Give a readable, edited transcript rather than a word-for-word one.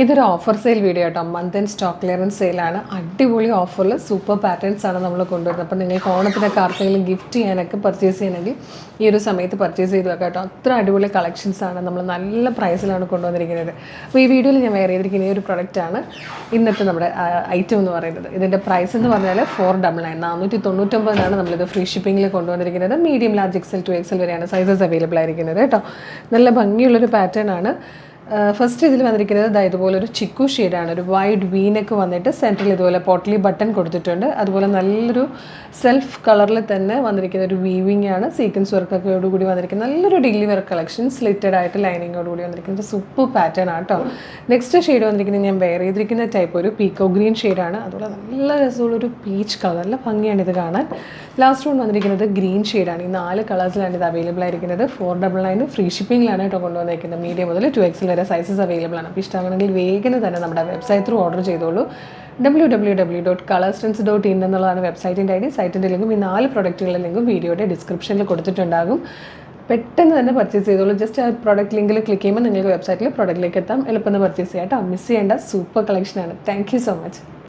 ഇതൊരു offer sale video കേട്ടോ. Month and stock clearance സെയിലാണ്. അടിപൊളി ഓഫറിൽ സൂപ്പർ പാറ്റേൺസ് ആണ് നമ്മൾ കൊണ്ടുവരുന്നത്. അപ്പോൾ നിങ്ങൾക്ക് ഓണത്തിനൊക്കെ ആർക്കെങ്കിലും ഗിഫ്റ്റ് ചെയ്യാനൊക്കെ പർച്ചേസ് ചെയ്യണമെങ്കിൽ ഈ ഒരു സമയത്ത് പർച്ചേസ് ചെയ്ത് വെക്കാം കേട്ടോ. അത്ര അടിപൊളി കളക്ഷൻസ് ആണ്. നമ്മൾ നല്ല പ്രൈസിലാണ് കൊണ്ടുവന്നിരിക്കുന്നത്. അപ്പോൾ ഈ വീഡിയോയിൽ ഞാൻ വെയർ ചെയ്തിരിക്കുന്ന ഈ ഒരു പ്രൊഡക്റ്റാണ് ഇന്നത്തെ നമ്മുടെ ഐറ്റം എന്ന് പറയുന്നത്. ഇതിൻ്റെ പ്രൈസ് എന്ന് പറഞ്ഞാൽ 499 499 നമ്മളിത് ഫ്രീ ഷിപ്പിങ്ങിൽ കൊണ്ടുവന്നിരിക്കുന്നത്. Medium, large, XL to XL വരെയാണ് സൈസസ് അവൈലബിൾ ആയിരിക്കുന്നത് കേട്ടോ. നല്ല ഭംഗിയുള്ളൊരു പാറ്റേൺ ആണ്. ഫസ്റ്റ് ഇതിൽ വന്നിരിക്കുന്നത് ഇതുപോലൊരു ചിക്കു ഷെയ്ഡാണ്. ഒരു വൈഡ് വീനൊക്കെ വന്നിട്ട് സെൻറ്ററിൽ ഇതുപോലെ പോട്ടലി ബട്ടൺ കൊടുത്തിട്ടുണ്ട്. അതുപോലെ നല്ലൊരു സെൽഫ് കളറിൽ തന്നെ വന്നിരിക്കുന്ന ഒരു വീവിങ് ആണ്. സീക്വൻസ് വർക്കൊക്കെയോടുകൂടി വന്നിരിക്കുന്നത് നല്ലൊരു ഡെയിലി വെയർ കളക്ഷൻ. സ്ലിറ്റഡ് ആയിട്ട് ലൈനിങ്ങോടുകൂടി വന്നിരിക്കുന്നത് സൂപ്പർ പാറ്റേൺ ആണ് കേട്ടോ. നെക്സ്റ്റ് ഷെയ്ഡ് വന്നിരിക്കുന്നത് ഞാൻ വെയർ ചെയ്തിരിക്കുന്ന ടൈപ്പ് ഒരു പീക്കോ ഗ്രീൻ ഷെയ്ഡാണ്. അതുപോലെ നല്ല രസമുള്ളൊരു പീച്ച് കളർ, നല്ല ഭംഗിയാണ് ഇത് കാണാൻ. ലാസ്റ്റ് വൺ വന്നിരിക്കുന്നത് ഗ്രീൻ ഷെയ്ഡാണ്. ഈ 4 കളേഴ്സിലാണ് ഇത് അവൈലബിൾ ആയിരിക്കുന്നത്. 499 ഫ്രീ ഷിപ്പിങ്ങിലാണ് കേട്ടോ കൊണ്ടുവന്നിരിക്കുന്നത്. മീഡിയം മുതൽ 2XL വരെ സൈസസ് അവൈലബിൾ ആണ്. അപ്പോൾ ഇഷ്ടമാണെങ്കിൽ വേഗം തന്നെ നമ്മുടെ വെബ്സൈറ്റ് ത്രൂ ഓർഡർ ചെയ്തോളൂ. www.colorstrends.in എന്നുള്ളതാണ് വെബ്സൈറ്റിൻ്റെ ID. സൈറ്റിൻ്റെ ലിങ്കും ഈ 4 പ്രൊഡക്റ്റുകളുടെ ലിങ്കും വീഡിയോയുടെ ഡിസ്ക്രിപ്ഷനിൽ കൊടുത്തിട്ടുണ്ടാകും. പെട്ടെന്ന് തന്നെ പർച്ചേസ് ചെയ്തോളൂ. ജസ്റ്റ് ആ പ്രൊഡക്റ്റ് ലിങ്കിൽ ക്ലിക്ക് ചെയ്യുമ്പോൾ നിങ്ങൾക്ക് വെബ്സൈറ്റിൽ പ്രൊഡക്റ്റിലേക്ക് എത്താം. എളുപ്പം പർച്ചേസ് ചെയ്യാം കേട്ടോ. മിസ് ചെയ്യേണ്ട സൂപ്പർ കളക്ഷനാണ്. Thank you so much.